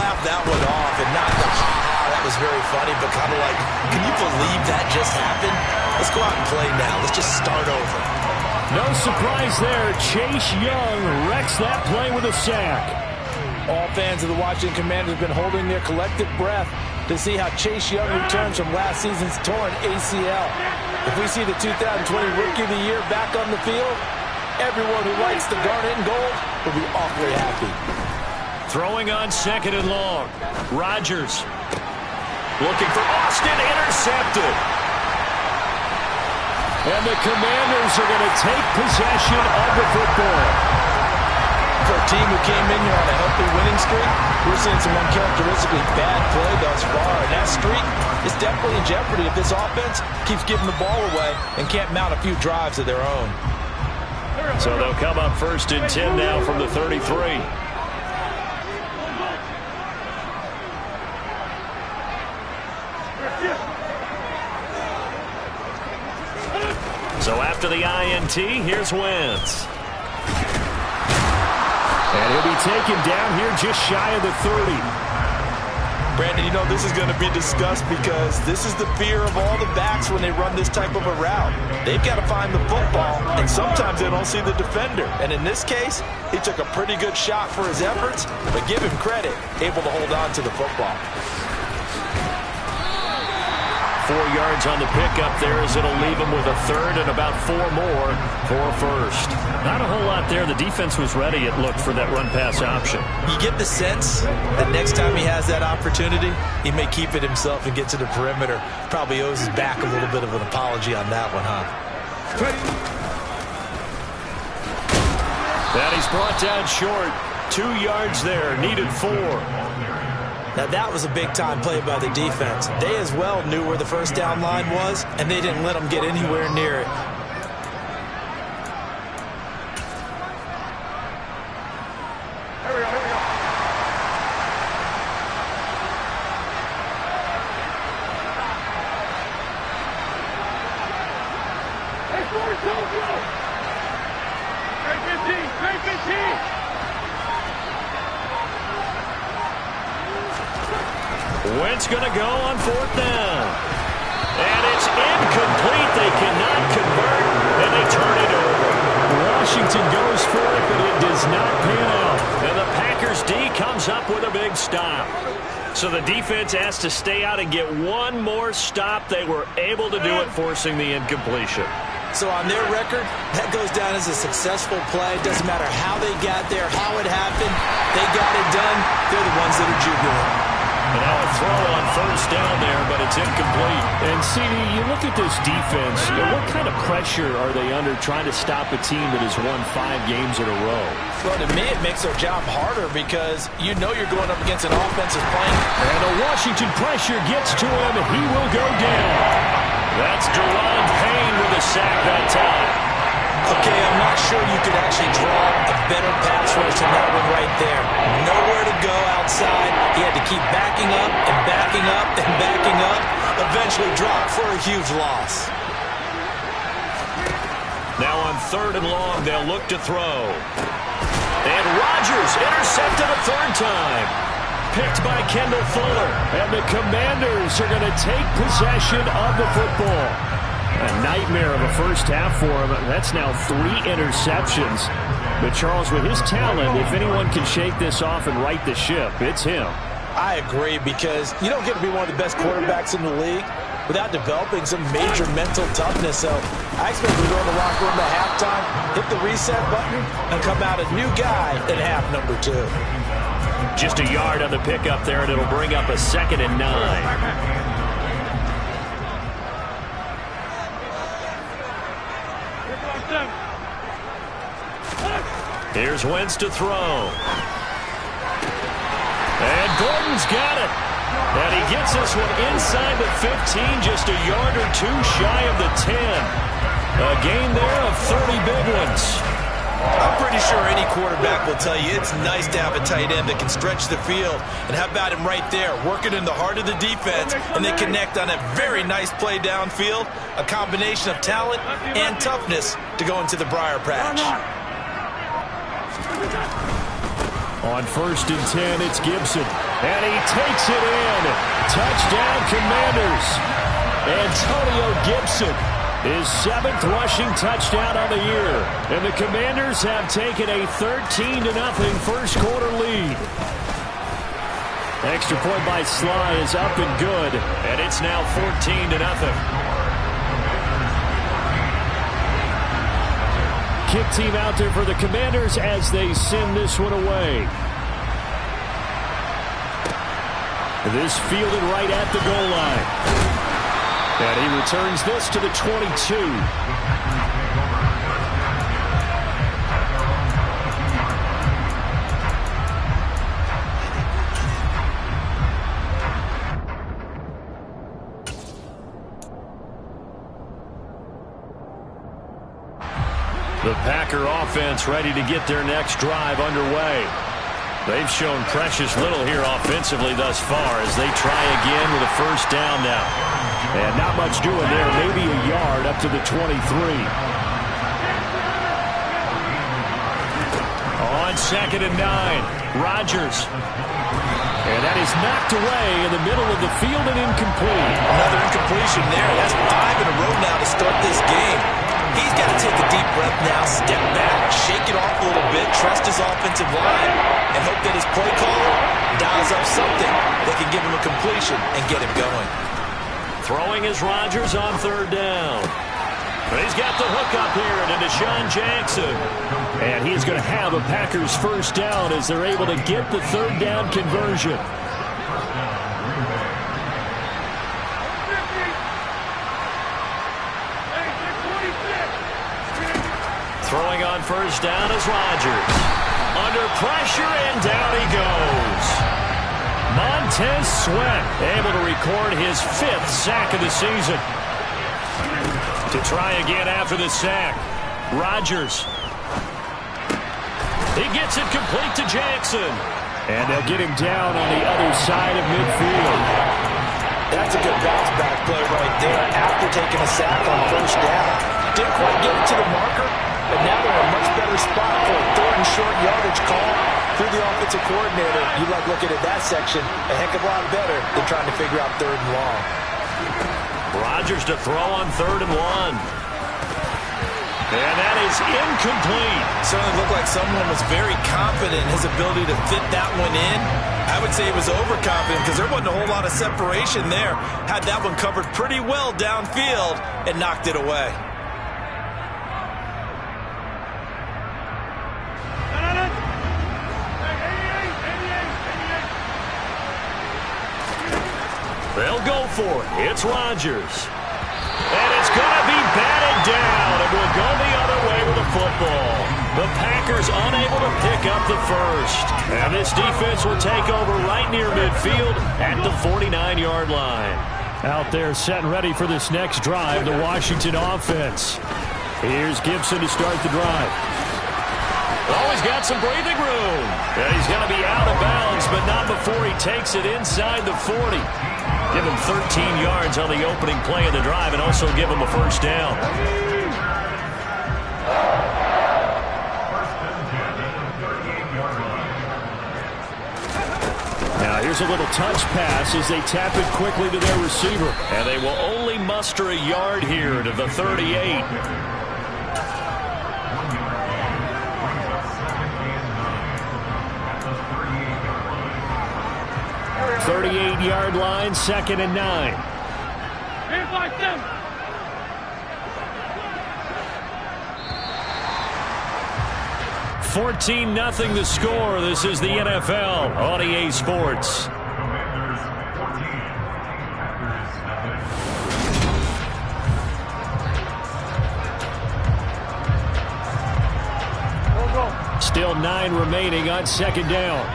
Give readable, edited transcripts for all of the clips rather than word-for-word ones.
laugh that one off, and not the ha-ha, that was very funny, but kind of like, can you believe that just happened? Let's go out and play now. Let's just start over. No surprise there. Chase Young wrecks that play with a sack. All fans of the Washington Commanders have been holding their collective breath to see how Chase Young returns from last season's torn ACL. If we see the 2020 Rookie of the Year back on the field, everyone who likes the garnet and gold will be awfully happy. Throwing on 2nd and long. Rodgers looking for Austin, intercepted. And the Commanders are going to take possession of the football. For a team who came in here on a healthy winning streak, we're seeing some uncharacteristically bad play thus far. And that streak is definitely in jeopardy if this offense keeps giving the ball away and can't mount a few drives of their own. So they'll come up 1st and 10 now from the 33. So after the INT, here's Wentz. And he'll be taken down here just shy of the 30. Brandon, you know this is going to be discussed because this is the fear of all the backs when they run this type of a route. They've got to find the football, and sometimes they don't see the defender. And in this case, he took a pretty good shot for his efforts, but give him credit, able to hold on to the football. 4 yards on the pickup there as it'll leave him with a 3rd and about 4 more for a 1st. Not a whole lot there. The defense was ready, it looked, for that run-pass option. You get the sense that next time he has that opportunity, he may keep it himself and get to the perimeter. Probably owes his back a little bit of an apology on that one, huh? That he's brought down short. 2 yards there, needed 4. Now, that was a big-time play by the defense. They as well knew where the first down line was, and they didn't let them get anywhere near it. Wentz going to go on 4th down. And it's incomplete. They cannot convert, and they turn it over. Washington goes for it, but it does not pan out. And the Packers D comes up with a big stop. So the defense has to stay out and get one more stop. They were able to do it, forcing the incompletion. So on their record, that goes down as a successful play. Doesn't matter how they got there, how it happened. They got it done. They're the ones that are jubilant. And now a throw on 1st down there, but it's incomplete. And, CD, you look at this defense, what kind of pressure are they under trying to stop a team that has won 5 games in a row? Well, to me, it makes their job harder because you know you're going up against an offensive playing. And the Washington pressure gets to him, and he will go down. That's Deron Payne with a sack that time. Okay, I'm not sure you could actually draw a better pass rush than that one right there. Nowhere to go outside. He had to keep backing up and backing up and backing up. Eventually dropped for a huge loss. Now on 3rd and long, they'll look to throw. And Rodgers intercepted a 3rd time. Picked by Kendall Fuller. And the Commanders are going to take possession of the football. A nightmare of a first half for him. That's now 3 interceptions. But Charles, with his talent, if anyone can shake this off and right the ship, it's him. I agree, because you don't get to be one of the best quarterbacks in the league without developing some major mental toughness. So I expect him to go in the locker room at halftime, hit the reset button, and come out a new guy in half number 2. Just a yard on the pickup there, and it'll bring up a 2nd and 9. Here's Wentz to throw. And Gordon's got it. And he gets this one inside the 15, just a yard or 2 shy of the 10. A gain there of 30 big ones. I'm pretty sure any quarterback will tell you it's nice to have a tight end that can stretch the field. And how about him right there, working in the heart of the defense, and they connect on a very nice play downfield. A combination of talent and toughness to go into the briar patch. On 1st and 10, it's Gibson. And he takes it in. Touchdown, Commanders. Antonio Gibson, his 7th rushing touchdown on the year. And the Commanders have taken a 13-0 first quarter lead. Extra point by Sly is up and good. And it's now 14-0. Kick team out there for the Commanders as they send this one away. This fielded right at the goal line. And he returns this to the 22. The Packer offense ready to get their next drive underway. They've shown precious little here offensively thus far as they try again with a first down now. And not much doing there, maybe a yard up to the 23. On 2nd and 9, Rodgers. And that is knocked away in the middle of the field and incomplete. Another incompletion there. That's 5 in a row now to start this game. He's got to take a deep breath now, step back, shake it off a little bit, trust his offensive line, and hope that his play caller dials up something that can give him a completion and get him going. Throwing is Rodgers on 3rd down. But he's got the hook up here to Deshaun Jackson. And he's going to have a Packers first down as they're able to get the 3rd down conversion. Throwing on first down is Rodgers. Under pressure, and down he goes. Montez Sweat able to record his 5th sack of the season. To try again after the sack, Rodgers. He gets it complete to Jackson. And they'll get him down on the other side of midfield. That's a good bounce back play right there after taking a sack on first down. Didn't quite get it to the marker, but now they're in a much better spot for a 3rd and short yardage call through the offensive coordinator. You like looking at that section a heck of a lot better than trying to figure out 3rd and long. Rodgers to throw on 3rd and 1. And that is incomplete. Certainly looked like someone was very confident in his ability to fit that one in. I would say he was overconfident because there wasn't a whole lot of separation there. Had that one covered pretty well downfield and knocked it away. They'll go for it. It's Rodgers. And it's going to be batted down. It will go the other way with the football. The Packers unable to pick up the first. And this defense will take over right near midfield at the 49-yard line. Out there set and ready for this next drive, the Washington offense. Here's Gibson to start the drive. Oh, he's got some breathing room. And he's going to be out of bounds, but not before he takes it inside the 40. Give him 13 yards on the opening play of the drive and also give him a first down. Now here's a little touch pass as they tap it quickly to their receiver. And they will only muster a yard here to the 38. 38-yard line, 2nd and 9. 14-0 the score. This is the NFL on EA Sports. Still 9 remaining on 2nd down.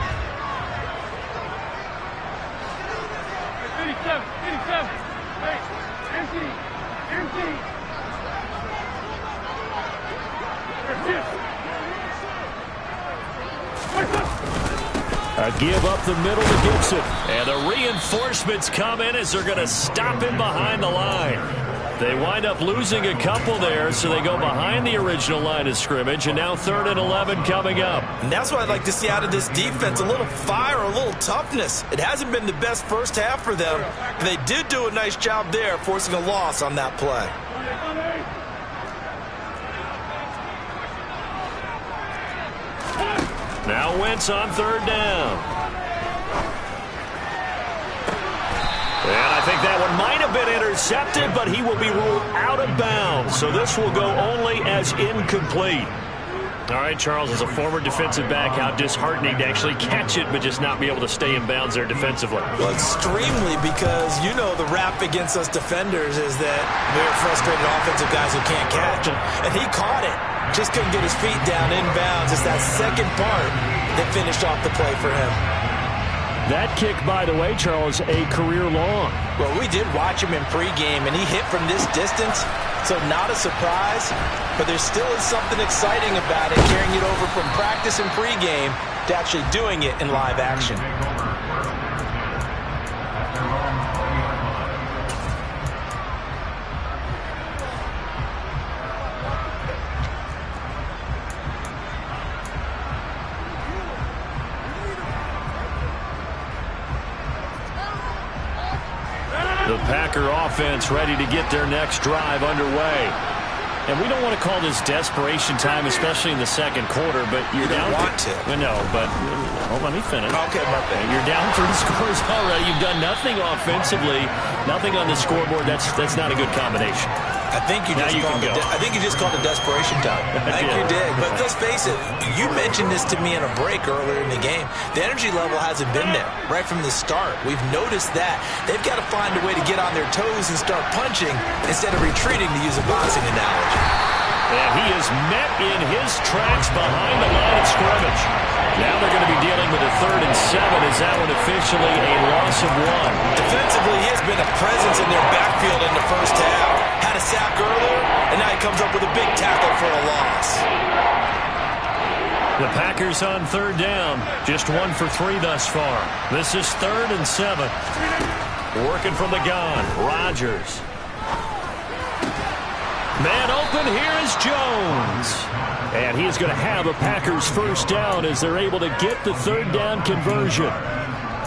A give up the middle to Gibson. And the reinforcements come in as they're going to stop him behind the line. They wind up losing a couple there, so they go behind the original line of scrimmage, and now 3rd and 11 coming up. And that's what I'd like to see out of this defense, a little fire, a little toughness. It hasn't been the best first half for them, but they did do a nice job there, forcing a loss on that play. Now Wentz on 3rd down. And I think that one might have been intercepted, but he will be ruled out of bounds. So this will go only as incomplete. All right, Charles, as a former defensive back, how disheartening to actually catch it but just not be able to stay in bounds there defensively. Well, extremely, because you know the rap against us defenders is that we're frustrated offensive guys who can't catch. And he caught it. Just couldn't get his feet down in bounds. It's that second part that finished off the play for him. That kick, by the way, Charles, a career long. Well, we did watch him in pregame, and he hit from this distance, so not a surprise. But there still is something exciting about it, carrying it over from practice and pregame to actually doing it in live action. The Packer offense ready to get their next drive underway. And we don't want to call this desperation time, especially in the second quarter, but you're down. You want to. No, but hold on, let me finish. Okay, my bad. You're down 3 scores already. You've done nothing offensively, nothing on the scoreboard. That's not a good combination. I think you just called it desperation time. I think you did. But let's face it, you mentioned this to me in a break earlier in the game. The energy level hasn't been there right from the start. We've noticed that. They've got to find a way to get on their toes and start punching instead of retreating, to use a boxing analogy. And he is met in his tracks behind the line of scrimmage. Now they're going to be dealing with a 3rd and 7. Is that one officially a loss of 1? Defensively, he has been a presence in their backfield in the first half. Had a sack earlier, and now he comes up with a big tackle for a loss. The Packers on 3rd down. Just 1 for 3 thus far. This is 3rd and 7. Working from the gun, Rodgers. Man open, here is Jones. And he is going to have a Packers first down as they're able to get the 3rd down conversion.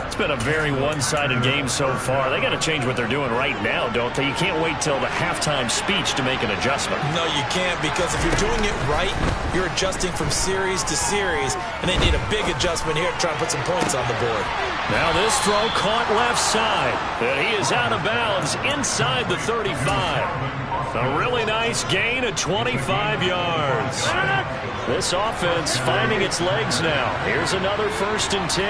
It's been a very one-sided game so far. They got to change what they're doing right now, don't they? You can't wait till the halftime speech to make an adjustment. No, you can't, because if you're doing it right, you're adjusting from series to series, and they need a big adjustment here to try and put some points on the board. Now this throw caught left side, and he is out of bounds inside the 35. A really nice gain of 25 yards. This offense finding its legs now. Here's another 1st and 10.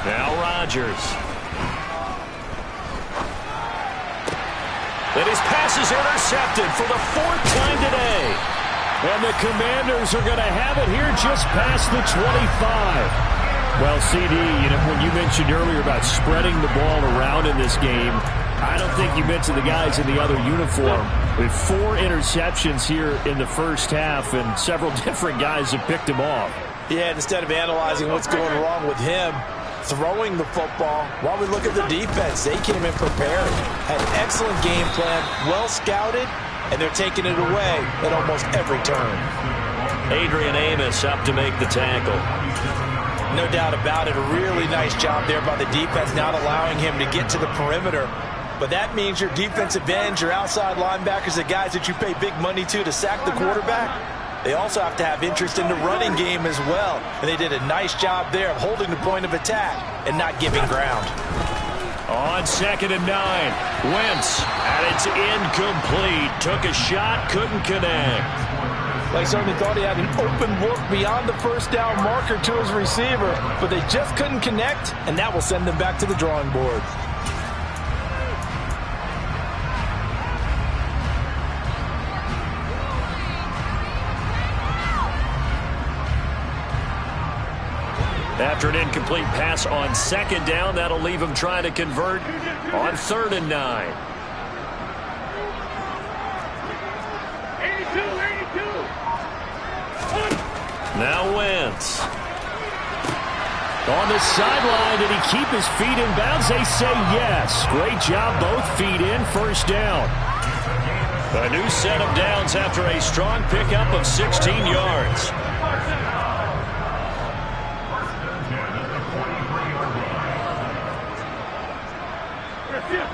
Now Rodgers. And his pass is intercepted for the 4th time today. And the Commanders are going to have it here just past the 25. Well, CD, when you mentioned earlier about spreading the ball around in this game, I don't think you mentioned the guys in the other uniform. With 4 interceptions here in the first half, and several different guys have picked him off. Yeah, and instead of analyzing what's going wrong with him throwing the football, while we look at the defense, they came in prepared. Had an excellent game plan, well scouted, and they're taking it away at almost every turn. Adrian Amos up to make the tackle. No doubt about it, a really nice job there by the defense, not allowing him to get to the perimeter. But that means your defensive ends, your outside linebackers, the guys that you pay big money to sack the quarterback, they also have to have interest in the running game as well. And they did a nice job there of holding the point of attack and not giving ground. On 2nd and 9, Wentz, and it's incomplete. Took a shot, couldn't connect. Like certainly thought he had an open look beyond the first down marker to his receiver, but they just couldn't connect, and that will send them back to the drawing board. After an incomplete pass on 2nd down, that'll leave him trying to convert on 3rd and 9. Now Wentz. On the sideline, did he keep his feet in bounds? They say yes. Great job, both feet in, first down. A new set of downs after a strong pickup of 16 yards.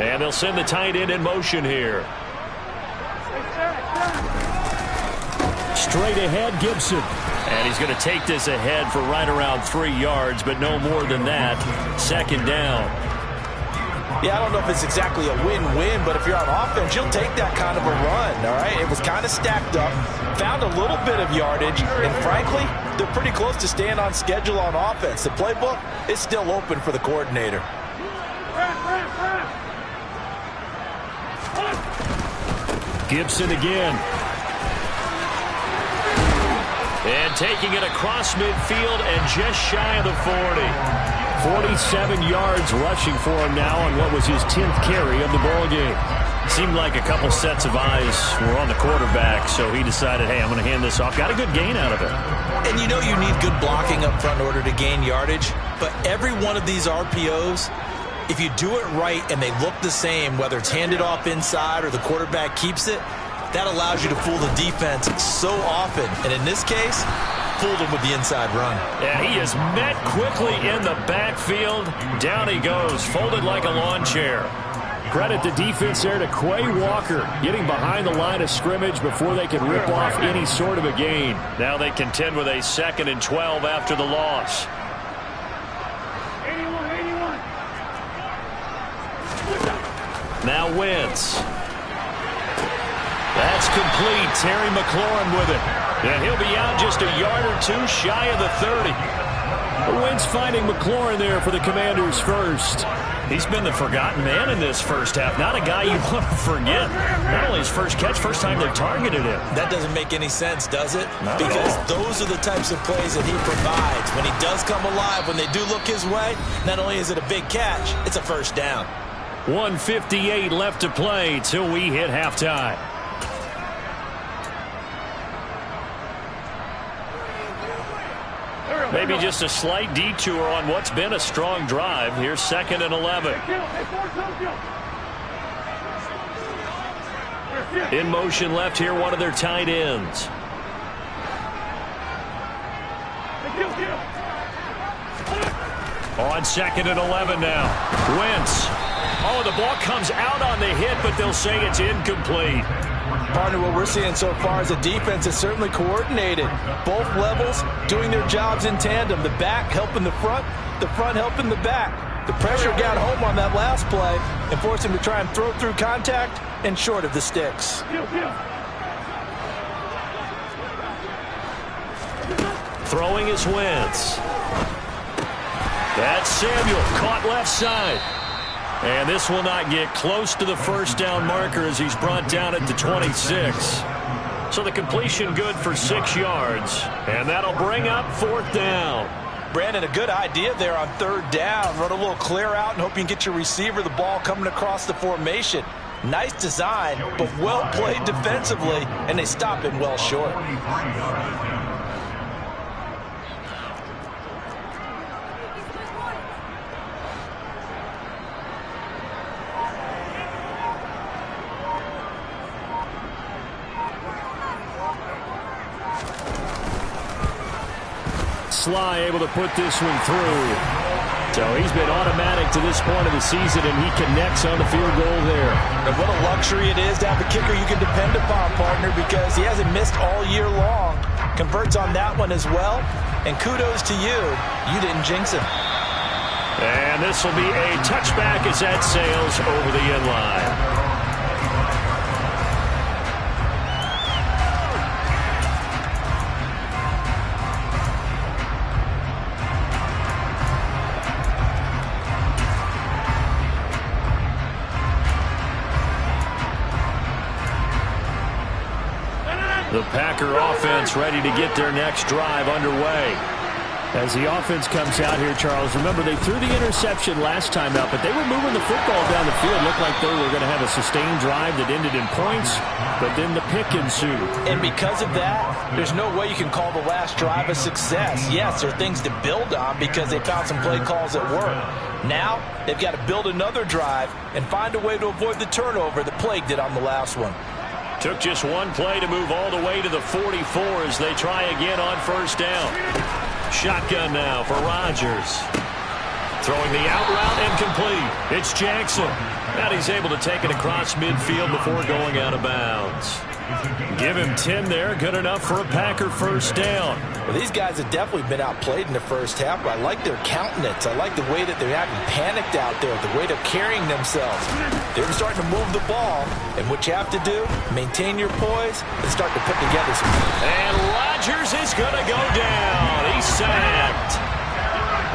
And they'll send the tight end in motion here. Straight ahead, Gibson. And he's going to take this ahead for right around 3 yards, but no more than that. Second down. Yeah, I don't know if it's exactly a win-win, but if you're on offense, you'll take that kind of a run, all right? It was kind of stacked up, found a little bit of yardage, and frankly, they're pretty close to staying on schedule on offense. The playbook is still open for the coordinator. Gibson again. And taking it across midfield and just shy of the 40. 47 yards rushing for him now on what was his 10th carry of the ball game. Seemed like a couple sets of eyes were on the quarterback, so he decided, hey, I'm going to hand this off. Got a good gain out of it. And you know you need good blocking up front in order to gain yardage, but every one of these RPOs, if you do it right and they look the same, whether it's handed off inside or the quarterback keeps it, that allows you to fool the defense so often. And in this case, fooled him with the inside run. Yeah, he is met quickly in the backfield. Down he goes, folded like a lawn chair. Credit the defense there to Quay Walker, getting behind the line of scrimmage before they can rip off any sort of a gain. Now they contend with a 2nd and 12 after the loss. Now Wentz. That's complete. Terry McLaurin with it. And he'll be out just a yard or two shy of the 30. Wentz finding McLaurin there for the Commanders first. He's been the forgotten man in this first half. Not a guy you want to forget. Not only his first catch, first time they targeted him. That doesn't make any sense, does it? Because those are the types of plays that he provides. When he does come alive, when they do look his way, not only is it a big catch, it's a first down. 1:58 left to play till we hit halftime. Maybe just a slight detour on what's been a strong drive. Here's 2nd and 11. In motion left here, one of their tight ends. On 2nd and 11 now. Wentz. Oh, the ball comes out on the hit, but they'll say it's incomplete. Partner, what we're seeing so far is the defense is certainly coordinated. Both levels doing their jobs in tandem. The back helping the front helping the back. The pressure got home on that last play and forced him to try and throw through contact and short of the sticks. Throwing is Wentz. That's Samuel, caught left side. And this will not get close to the first down marker as he's brought down at the 26. So the completion good for 6 yards. And that'll bring up 4th down. Brandon, a good idea there on 3rd down. Run a little clear out and hope you can get your receiver the ball coming across the formation. Nice design, but well played defensively, and they stop him well short. Sly able to put this one through. So he's been automatic to this point of the season, and he connects on the field goal there. And what a luxury it is to have a kicker you can depend upon, partner, because he hasn't missed all year long. Converts on that one as well. And kudos to you. You didn't jinx him. And this will be a touchback as that sails over the end line. The Packer offense ready to get their next drive underway. As the offense comes out here, Charles, remember they threw the interception last time out, but they were moving the football down the field. Looked like they were going to have a sustained drive that ended in points, but then the pick ensued. And because of that, there's no way you can call the last drive a success. Yes, there are things to build on because they found some play calls that work. Now, they've got to build another drive and find a way to avoid the turnover that plagued it on the last one. Took just one play to move all the way to the 44 as they try again on first down. Shotgun now for Rodgers. Throwing the out route and complete. It's Jackson. And he's able to take it across midfield before going out of bounds. Give him 10 there. Good enough for a Packer first down. Well, these guys have definitely been outplayed in the first half, but I like their countenance. I like the way that they're having panicked out there, the way they're carrying themselves. They're starting to move the ball, and what you have to do, maintain your poise and start to put together some. And Rodgers is going to go down. He's sacked.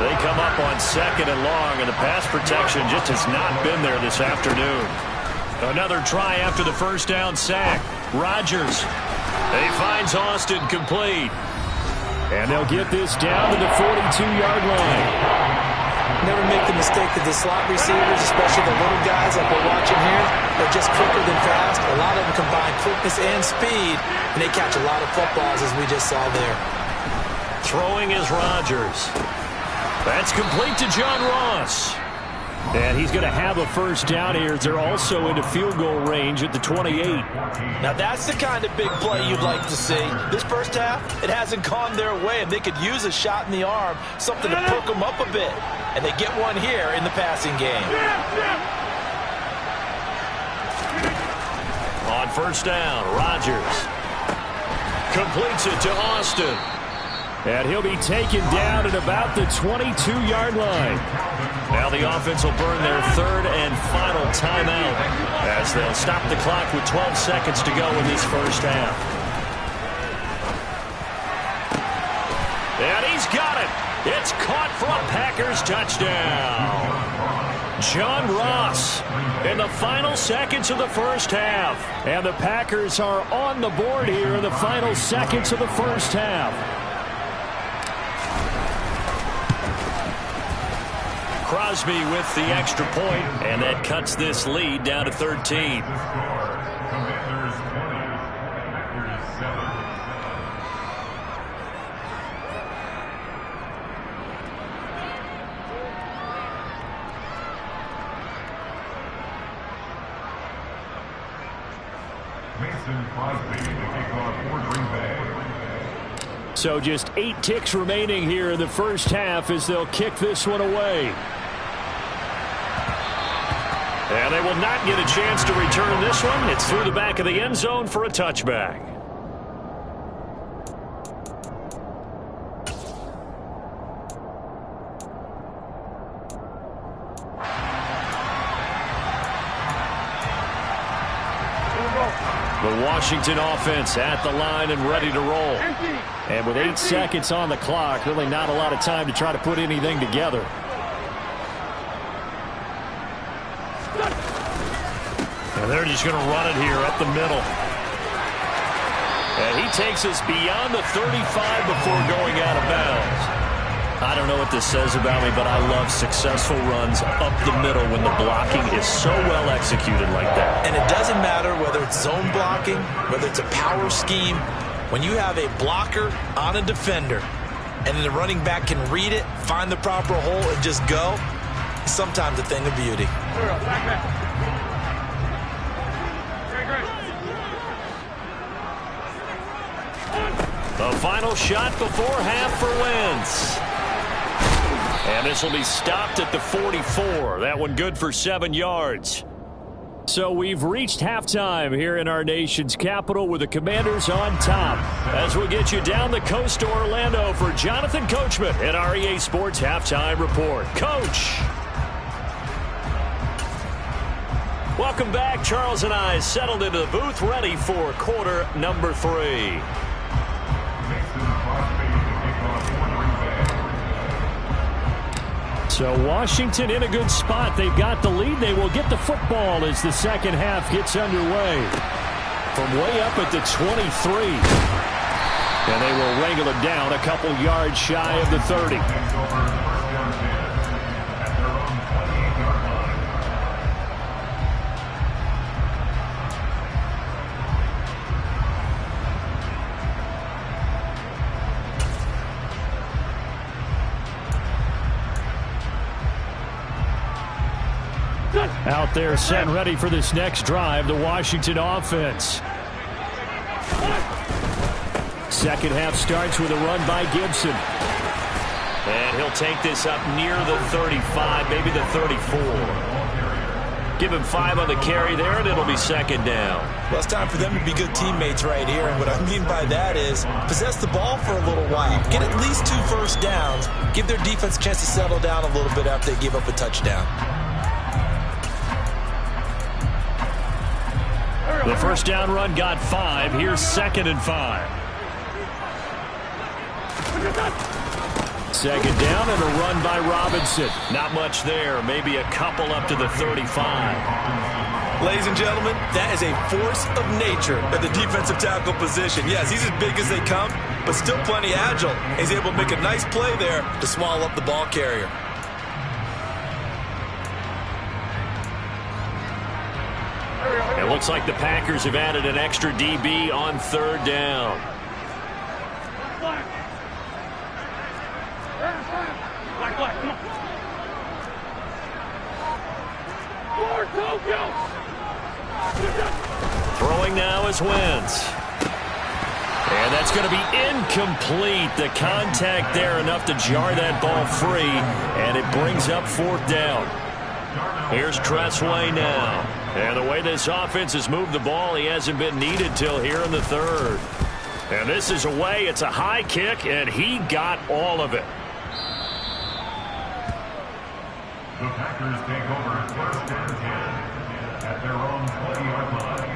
They come up on 2nd and long, and the pass protection just has not been there this afternoon. Another try after the first down sack. Rodgers. He finds Austin complete. And they'll get this down to the 42-yard line. Never make the mistake that the slot receivers, especially the little guys like we're watching here, are just quicker than fast. A lot of them combine quickness and speed, and they catch a lot of footballs, as we just saw there. Throwing is Rodgers. That's complete to John Ross. And he's going to have a first down here as they're also into field goal range at the 28. Now that's the kind of big play you'd like to see. This first half, it hasn't gone their way, and they could use a shot in the arm, something to perk them up a bit. And they get one here in the passing game. On first down, Rodgers completes it to Austin. And he'll be taken down at about the 22-yard line. Now the offense will burn their 3rd and final timeout as they'll stop the clock with 12 seconds to go in this first half. And he's got it. It's caught for a Packers touchdown. John Ross in the final seconds of the first half. And the Packers are on the board here in the final seconds of the first half. Crosby with the extra point, and that cuts this lead down to 13. So just 8 ticks remaining here in the first half as they'll kick this one away. And they will not get a chance to return this one. It's through the back of the end zone for a touchback. The Washington offense at the line and ready to roll. And with 8 seconds on the clock, really not a lot of time to try to put anything together. And they're just going to run it here up the middle. And he takes us beyond the 35 before going out of bounds. I don't know what this says about me, but I love successful runs up the middle when the blocking is so well executed like that. And it doesn't matter whether it's zone blocking, whether it's a power scheme. When you have a blocker on a defender and then the running back can read it, find the proper hole, and just go, it's sometimes a thing of beauty. The final shot before half for Wentz. And this will be stopped at the 44. That one good for 7 yards. So we've reached halftime here in our nation's capital with the Commanders on top. As we get you down the coast to Orlando for Jonathan Coachman at our EA Sports Halftime Report. Coach. Welcome back. Charles and I settled into the booth ready for quarter number 3. So Washington in a good spot. They've got the lead. They will get the football as the second half gets underway. From way up at the 23. And they will wrangle him down a couple yards shy of the 30. Out there set and ready for this next drive, the Washington offense. Second half starts with a run by Gibson. And he'll take this up near the 35, maybe the 34. Give him 5 on the carry there, and it'll be second down. Well, it's time for them to be good teammates right here. And what I mean by that is possess the ball for a little while. Get at least 2 first downs. Give their defense a chance to settle down a little bit after they give up a touchdown. The first down run got 5. Here's 2nd and 5. Second down and a run by Robinson. Not much there. Maybe a couple up to the 35. Ladies and gentlemen, that is a force of nature at the defensive tackle position. Yes, he's as big as they come, but still plenty agile. He's able to make a nice play there to swallow up the ball carrier. It looks like the Packers have added an extra DB on 3rd down. Throwing now is Wentz. And that's going to be incomplete. The contact there enough to jar that ball free, and it brings up 4th down. Here's Tressway now. And the way this offense has moved the ball, he hasn't been needed till here in the 3rd. And this is away. It's a high kick, and he got all of it. The Packers take over 1st and 10 at their own 20-yard line.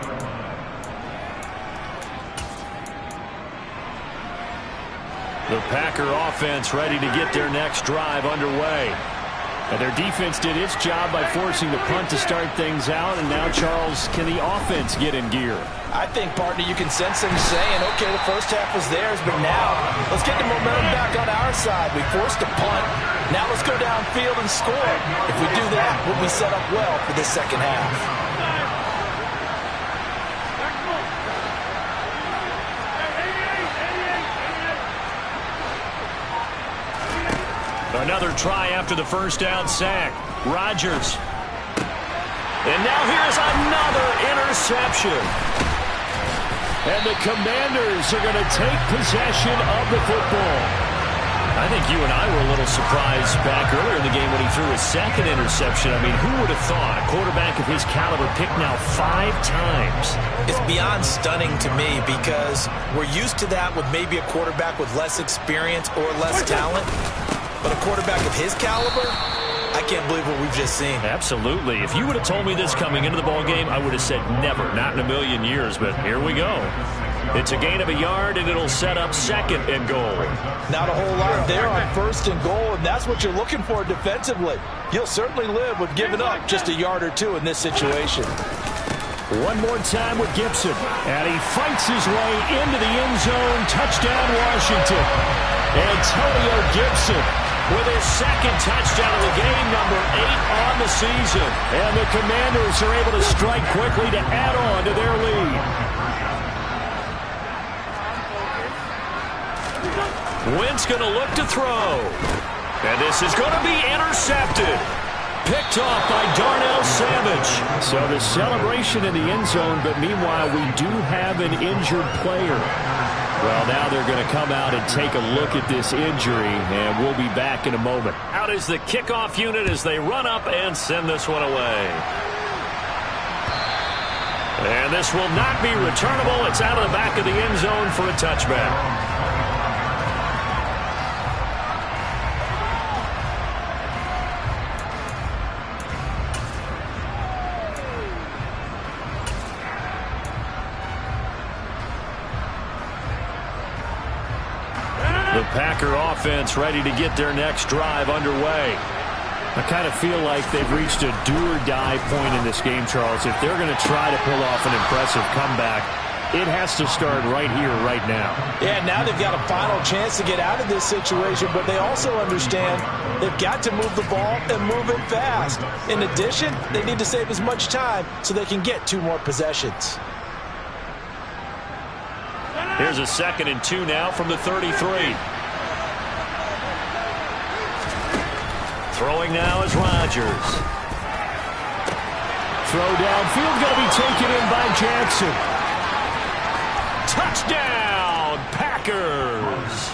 The Packer offense ready to get their next drive underway. And their defense did its job by forcing the punt to start things out. And now, Charles, can the offense get in gear? I think, partner, you can sense them saying, okay, the first half was theirs, but now let's get the momentum back on our side. We forced a punt. Now let's go downfield and score. If we do that, we'll be set up well for this second half. Another try after the first down sack. Rodgers. And now here's another interception. And the Commanders are going to take possession of the football. I think you and I were a little surprised back earlier in the game when he threw his 2nd interception. I mean, who would have thought a quarterback of his caliber picked now 5 times? It's beyond stunning to me because we're used to that with maybe a quarterback with less experience or less talent. But a quarterback of his caliber, I can't believe what we've just seen. Absolutely. If you would have told me this coming into the ballgame, I would have said never, not in a million years. But here we go. It's a gain of a yard, and it'll set up 2nd and goal. Not a whole lot there on 1st and goal, and that's what you're looking for defensively. You'll certainly live with giving up just a yard or 2 in this situation. One more time with Gibson. And he fights his way into the end zone. Touchdown, Washington. Antonio Gibson with his 2nd touchdown of the game, number 8 on the season. And the Commanders are able to strike quickly to add on to their lead. Wentz going to look to throw. And this is going to be intercepted. Picked off by Darnell Savage. So the celebration in the end zone, but meanwhile we do have an injured player. Well, now they're going to come out and take a look at this injury, and we'll be back in a moment. Out is the kickoff unit as they run up and send this one away. And this will not be returnable. It's out of the back of the end zone for a touchback. The Packer offense ready to get their next drive underway. I kind of feel like they've reached a do-or-die point in this game, Charles. If they're going to try to pull off an impressive comeback, It has to start right here, right now. Yeah, now they've got a final chance to get out of this situation, but they also understand they've got to move the ball and move it fast. In addition, they need to save as much time so they can get 2 more possessions. Here's a 2nd and 2 now from the 33. Throwing now is Rodgers. Throw downfield, going to be taken in by Jackson. Touchdown, Packers.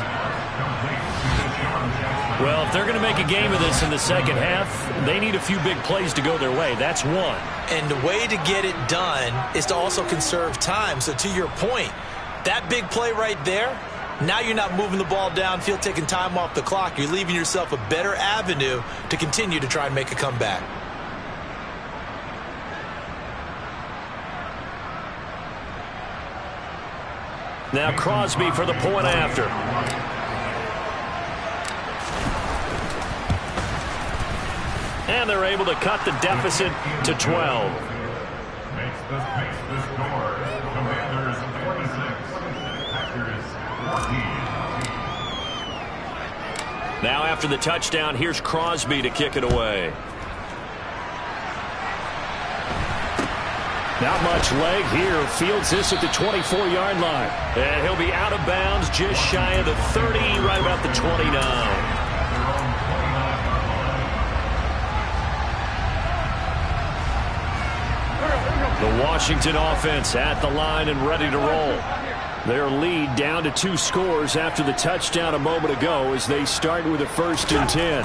Well, if they're going to make a game of this in the second half, they need a few big plays to go their way. That's one. And the way to get it done is to also conserve time. So to your point, that big play right there, now you're not moving the ball downfield, taking time off the clock. You're leaving yourself a better avenue to continue to try and make a comeback. Now Crosby for the point after. And they're able to cut the deficit to 12. Makes the score. Commanders 46, Packers 14. Now after the touchdown, here's Crosby to kick it away. Not much leg here. Fields this at the 24-yard line. And he'll be out of bounds just shy of the 30, right about the 29. The Washington offense at the line and ready to roll. Their lead down to 2 scores after the touchdown a moment ago as they start with a 1st and 10.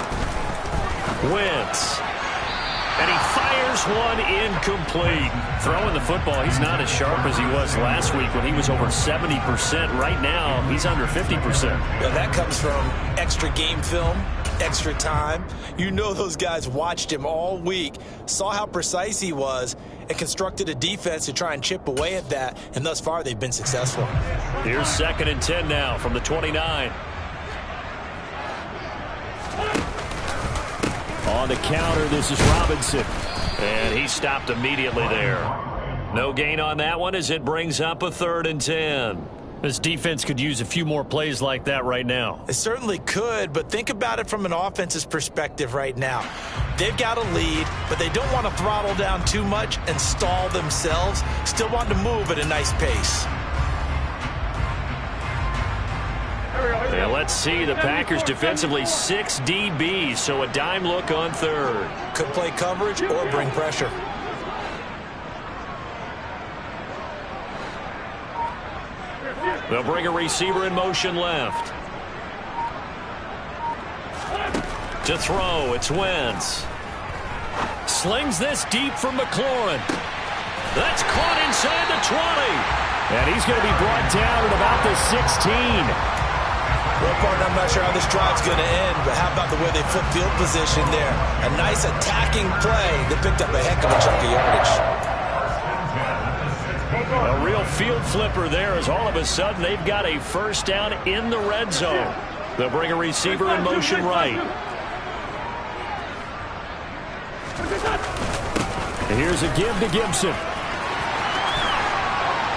Wentz. And he fires one incomplete. Throwing the football, he's not as sharp as he was last week when he was over 70%. Right now, he's under 50%. Yeah, that comes from extra game film, extra time. You know those guys watched him all week, saw how precise he was, and constructed a defense to try and chip away at that, and thus far they've been successful. Here's 2nd and 10 now from the 29. On the counter, this is Robinson. And he stopped immediately there. No gain on that one as it brings up a 3rd and 10. This defense could use a few more plays like that right now. It certainly could, but think about it from an offense's perspective right now. They've got a lead, but they don't want to throttle down too much and stall themselves. Still want to move at a nice pace. And let's see, the Packers defensively 6 DBs, so a dime look on 3rd. Could play coverage or bring pressure. They'll bring a receiver in motion left. To throw, it's Wentz. Slings this deep from McLaurin. That's caught inside the 20. And he's going to be brought down at about the 16. Well, partner, I'm not sure how this drive's going to end, but how about the way they flip field position there? A nice attacking play that picked up a heck of a chunk of yardage. A real field flipper there as all of a sudden they've got a 1st down in the red zone. They'll bring a receiver in motion right. And here's a give to Gibson.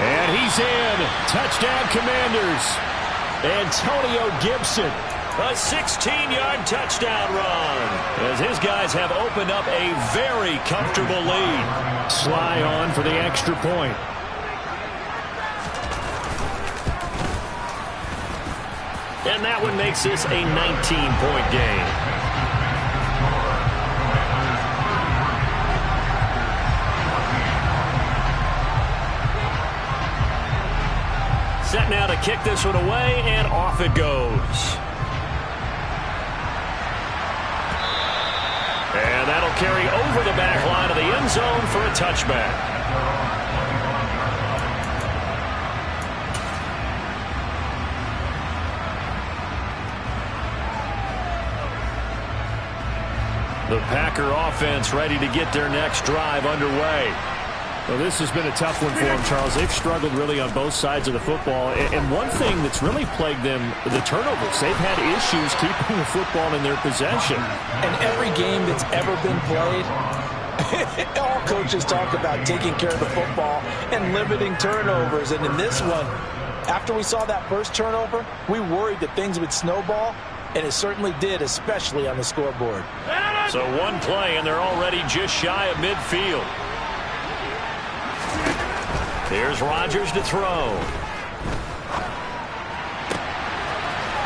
And he's in. Touchdown, Commanders. Antonio Gibson, a 16-yard touchdown run, as his guys have opened up a very comfortable lead. Sly on for the extra point. And that one makes this a 19-point game. Set now to kick this one away, and off it goes. And that'll carry over the back line of the end zone for a touchback. The Packer offense ready to get their next drive underway. Well, this has been a tough one for them, Charles. They've struggled really on both sides of the football. And one thing that's really plagued them, the turnovers. They've had issues keeping the football in their possession. And every game that's ever been played All coaches talk about taking care of the football and limiting turnovers. And in this one, after we saw that first turnover, we worried that things would snowball, and it certainly did, especially on the scoreboard. So one play, and they're already just shy of midfield. Here's Rodgers to throw.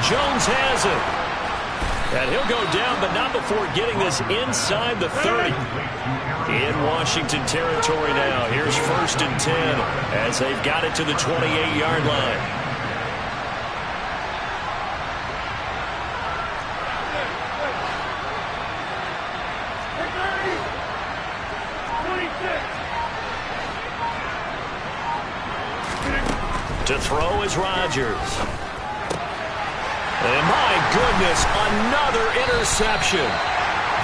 Jones has it. And he'll go down, but not before getting this inside the 30. In Washington territory now. Here's 1st and 10 as they've got it to the 28-yard line. To throw is Rodgers. And my goodness, another interception.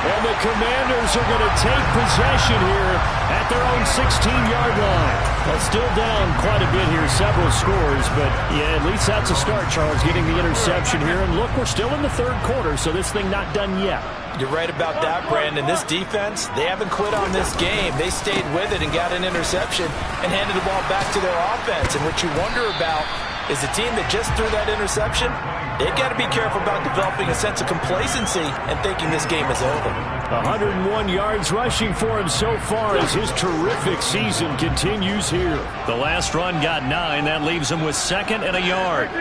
And the Commanders are going to take possession here at their own 16-yard line. Well, still down quite a bit here, several scores, but yeah, at least that's a start, Charles, getting the interception here. And look, we're still in the third quarter, so this thing not done yet. You're right about that, Brandon. This defense, they haven't quit on this game. They stayed with it and got an interception and handed the ball back to their offense. And what you wonder about is the team that just threw that interception, they've got to be careful about developing a sense of complacency and thinking this game is over. 101 yards rushing for him so far as his terrific season continues here. The last run got 9. That leaves him with 2nd and a yard.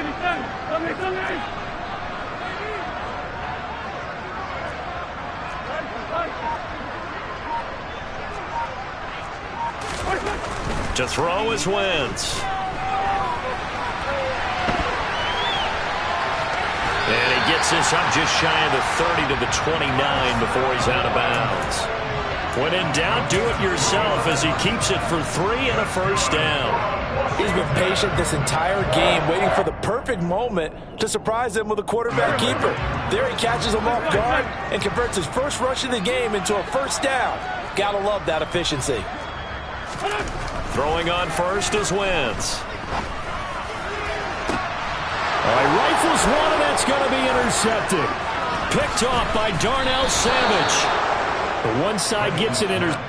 To throw is Wentz. And he gets this up just shy of the 30 to the 29 before he's out of bounds. When in doubt, do it yourself as he keeps it for 3 and a first down. He's been patient this entire game, waiting for the perfect moment to surprise them with a quarterback keeper. There he catches him off guard and converts his first rush of the game into a first down. Gotta love that efficiency. Throwing on first is Wentz. All right, rifles one, and that's going to be intercepted. Picked off by Darnell Savage. The one side gets it intercepted.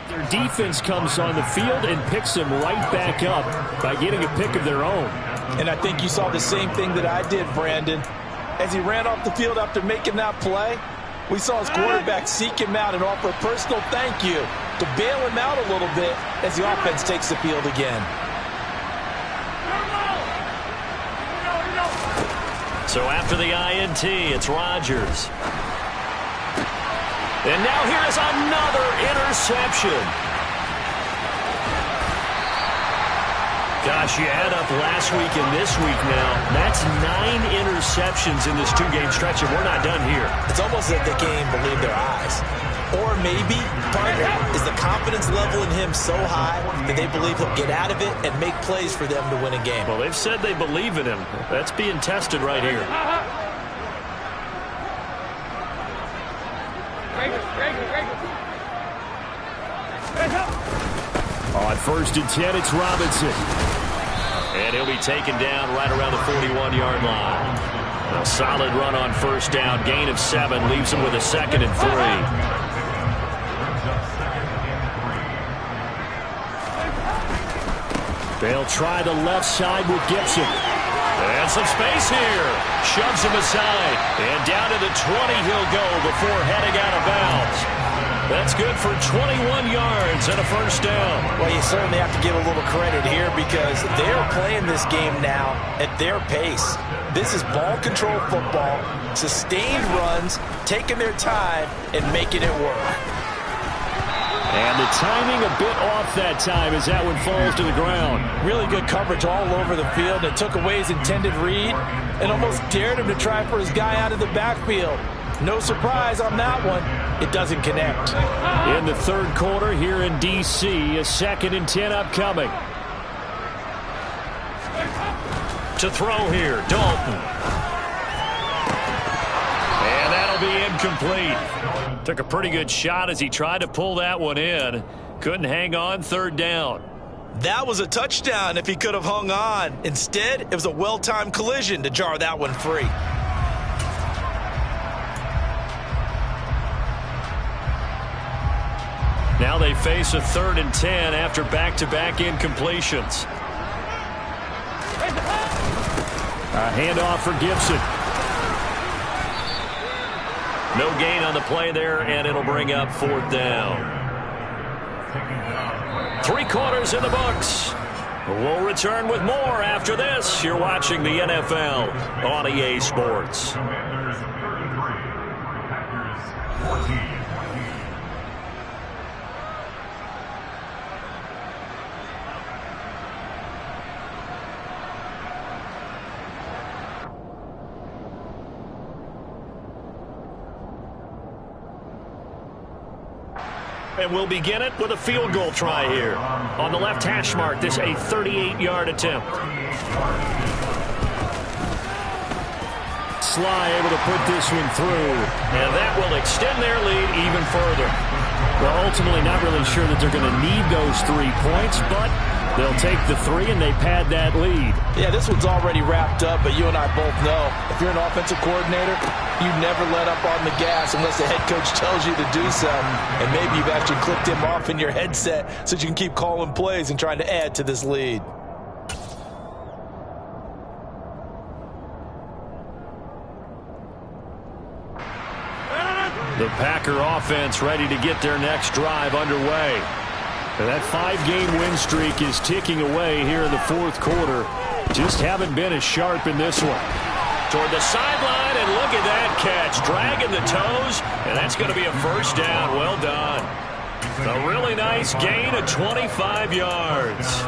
Their defense comes on the field and picks them right back up by getting a pick of their own. And I think you saw the same thing that I did, Brandon. As he ran off the field after making that play, we saw his quarterback seek him out and offer a personal thank you to bail him out a little bit as the offense takes the field again. So after the INT, it's Rodgers. And now here's another interception. Gosh, you add up last week and this week now. That's 9 interceptions in this 2-game stretch, and we're not done here. It's almost like they can't even believe their eyes. Or maybe, partner, is the confidence level in him so high that they believe he'll get out of it and make plays for them to win a game. Well, they've said they believe in him. That's being tested right here. On 1st and 10, it's Robinson. And he'll be taken down right around the 41-yard line. A solid run on 1st down. Gain of 7 leaves him with a 2nd and 3. They'll try the left side with Gibson. And some space here. Shoves him aside. And down to the 20 he'll go before heading out of bounds. That's good for 21 yards and a first down. Well, you certainly have to give a little credit here because they're playing this game now at their pace. This is ball control football, sustained runs, taking their time, and making it work. And the timing a bit off that time as that one falls to the ground. Really good coverage all over the field. It took away his intended read and almost dared him to try for his guy out of the backfield. No surprise on that one. It doesn't connect. In the third quarter here in D.C., a 2nd and 10 upcoming. To throw here, Dalton. And that'll be incomplete. Took a pretty good shot as he tried to pull that one in. Couldn't hang on, 3rd down. That was a touchdown if he could have hung on. Instead, it was a well-timed collision to jar that one free. Now they face a 3rd and 10 after back-to-back incompletions. A handoff for Gibson. No gain on the play there, and it'll bring up 4th down. 3 quarters in the books. We'll return with more after this. You're watching the NFL on EA Sports. Commanders 33, Packers 14. And we'll begin it with a field goal try here. On the left hash mark, this a 38-yard attempt. Sly able to put this one through. And that will extend their lead even further. Well, ultimately not really sure that they're going to need those 3 points, but they'll take the 3 and they pad that lead. Yeah, this one's already wrapped up, but you and I both know if you're an offensive coordinator, you never let up on the gas unless the head coach tells you to do so. And maybe you've actually clicked him off in your headset so you can keep calling plays and trying to add to this lead. The Packer offense ready to get their next drive underway. And that 5-game win streak is ticking away here in the 4th quarter. Just haven't been as sharp in this one. Toward the sideline, and look at that catch. Dragging the toes, and that's going to be a first down. Well done. A really nice gain of 25 yards.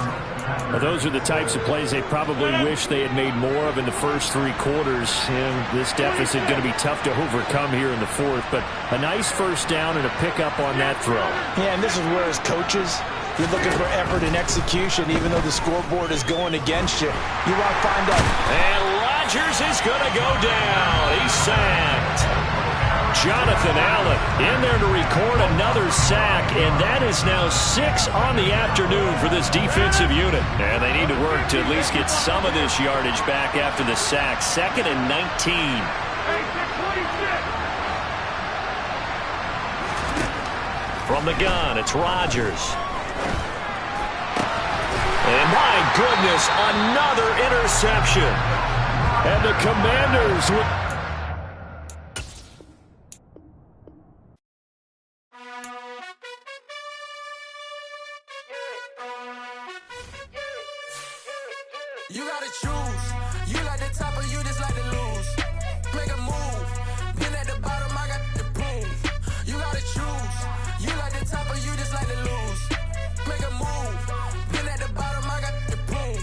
Well, those are the types of plays they probably wish they had made more of in the first 3 quarters. And this deficit going to be tough to overcome here in the 4th. But a nice first down and a pickup on that throw. Yeah, and this is where as coaches, you're looking for effort and execution, even though the scoreboard is going against you. You want to find out. And Rodgers is going to go down. He's sacked. Jonathan Allen in there to record another sack, and that is now 6 on the afternoon for this defensive unit. And they need to work to at least get some of this yardage back after the sack. 2nd and 19. From the gun, it's Rodgers. And my goodness, another interception. And the Commanders with... You gotta choose. You like the top or you just like to lose. Make a move. Been at the bottom, I got the boom. You gotta choose. You like the top or you just like to lose. Make a move. Been at the bottom, I got the boom.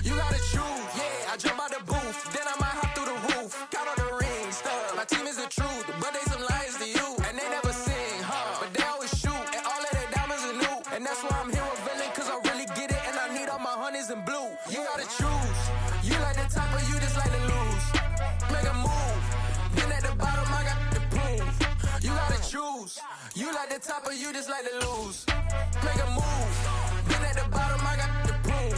You gotta choose. Yeah, I jump out the booth. Then I might hop through the roof. Count all the rings. My team is the truth, but they some liars to you. And they never sing, but they always shoot. And all of their diamonds are new. And that's why I'm here revealing, cause I really get it. And I need all my honeys in blue. You gotta choose. You like the top or you just like to lose. Make a move. Been at the bottom, I got the boom. You gotta choose. You like the top or you just like to lose. Make a move. Been at the bottom, I got the boom.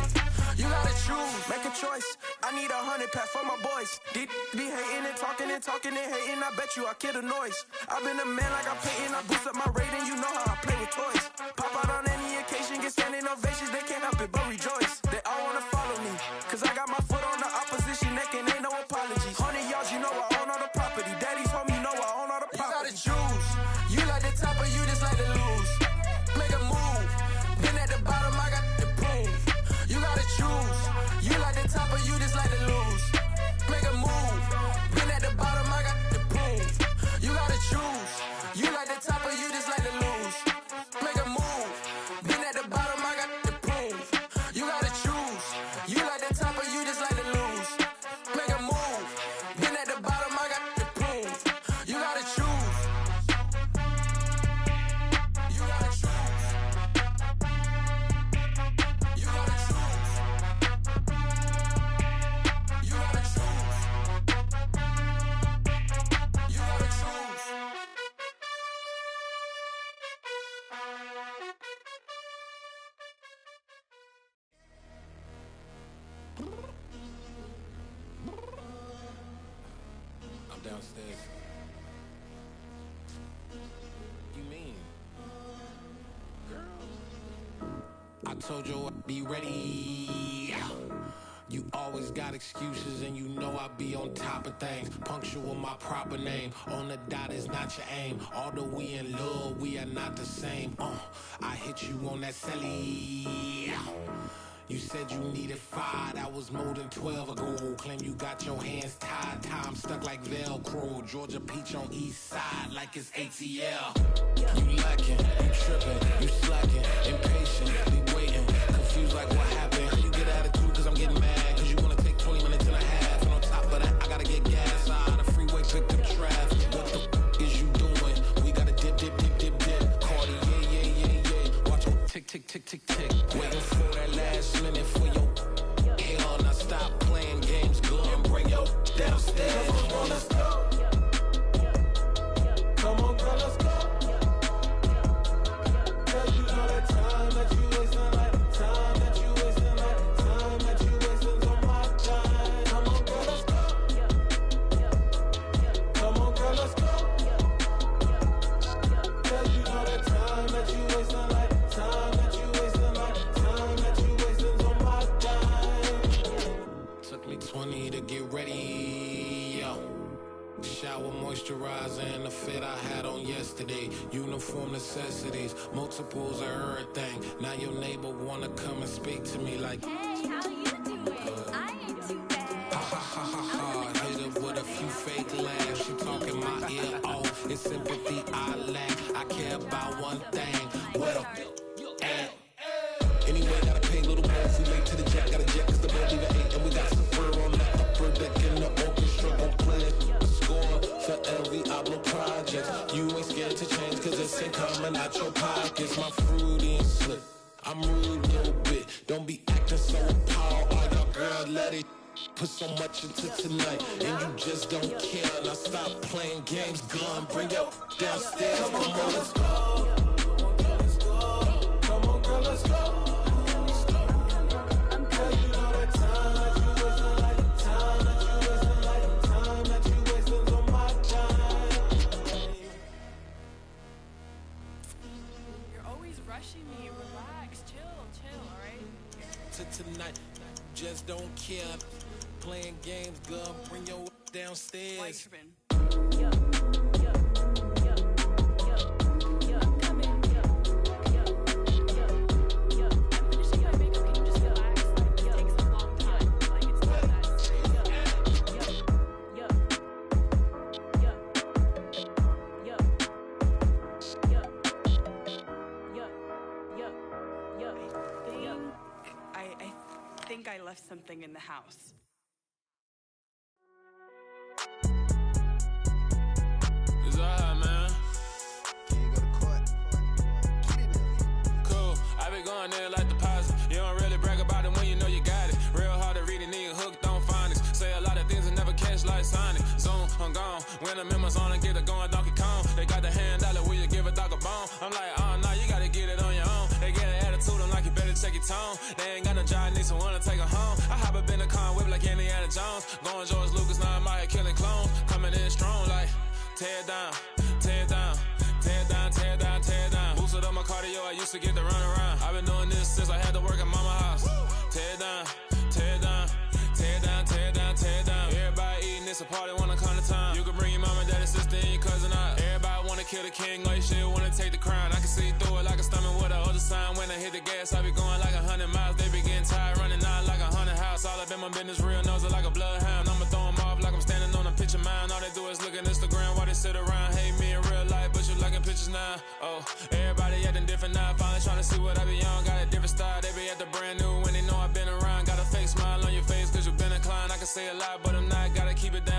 You gotta choose. Make a choice. I need 100 pack for my boys. Deep be hating and talking and hating. I bet you I kill the noise. I've been a man like I'm painting. I boost up my rating. You know how I play with toys. Pop out on any occasion, get standing ovations. They can't help it but rejoice. They all wanna follow me, cause I got my foot on the opposition neck and ain't no apologies. 100 yards, you know I own all the property. Daddy's home, you know I own all the property. You gotta choose. You like the top or you just like the I'm downstairs. You mean? Girl. I told you I'd be ready. You always got excuses and you know I be on top of things. Punctual my proper name. On the dot is not your aim. Although we in love, we are not the same. I hit you on that celly. You said you needed 5, that was more than 12 ago. Claim you got your hands tied, time stuck like Velcro. Georgia peach on east side like it's ATL. You lacking, you tripping, you slacking, impatient, be waiting, confused like what happened. How you get attitude cause I'm getting mad, cause you wanna take 20 minutes and a half. And on top of that, I gotta get gas out of the freeway, pick up traffic. What the is you doing? We gotta dip, dip, dip, dip, dip. Cardi, yeah. Watch your tick, tick, tick, tick, tick. Waiting for that last minute for your hell. Now stop playing games, go and bring your downstairs. Come on, let's go. Come on, girl, let's go. Cause you know that time that you wasting, like time that you wasting, like time that you wasting's on my time. Come on, girl, let's go. Come on, girl, let's go. Cause you know that time that you wasting, like time that you wasting, like time that you wasting's on my time. Took me 20 to get ready, yo. Shower, moisturizer, and the fit I had on yesterday. Uniform necessities, multiples of everything. Now your neighbor wanna come and speak to me like, hey, how you doing? I ain't too bad. ha ha ha ha ha. Hit her with a few fake laughs. She talking my ear off. It's sympathy I lack. I care about one thing. Well, and anyway, gotta pay a little more if we late to the jet. Gotta jet cause the boat leave at 8. And we got some fur on the upper deck in the orchestra. Gon' play a score for every Oblo project. You ain't scared to change cause it's ain't coming out your pockets. My fruity and slip. I'm rude a little bit. Don't be acting so appalled. All y'all girl, let it put so much into tonight. And you just don't care. Now stop playing games, gun. Bring your downstairs. Come on, let's go. Come on, girl, let's go. Cause you know that time that you wasting, like time that you wasting, like time that you wasting's on my time. You're always rushing me. Relax, chill, alright? To tonight, just don't care. Playing games, gun. Bring your Why you downstairs. tripping? I'm coming. I'm finishing my makeup. Can you just relax? Like, this takes a long time. Like, it's not that serious. I think I left something in the house. It's alright, man. Cool, I be going there like deposit. You don't really brag about it when you know you got it. Real hard to read a nigga hooked, don't find it. Say a lot of things and never catch like Sonic. Zone, I'm gone. When I'm in my zone and get it going Donkey Kong. They got the hand dollar, will you give a dog a bone? I'm like, oh, nah, you gotta get it on your own. They get an attitude, I'm like, you better check your tone. They ain't got no job, need someone to take her home. I hop up in the car, whip like Indiana Jones. Going George Lucas, now I'm out here killing clones. Coming in strong like, tear down, tear down, tear down, tear down, tear down. Boosted up my cardio, I used to get to run around. I've been doing this since I had to work at mama house. Tear down, tear down, tear down, tear down, tear down. Everybody eating, it's a party, wanna come to time. You can bring your mama, daddy, sister, and your cousin out. Everybody wanna kill the king, like shit, wanna take the crown. I can see through it like a stomach with a other sign. When I hit the gas, I be going like 100 miles. They be getting tired, running out like 100 house. All up in my business, real nose it like a bloodhound. I'ma throw 'em off like I'm standing on a picture mound. All they do is look at Instagram while they sit around. Hate me in real life, but you liking pictures now. Oh, everybody acting different now. Finally trying to see what I be on. Got a different style, they be at the brand new when they know I've been around. Got a fake smile on your face cause you been inclined. I can say a lot, but I'm not, gotta keep it down.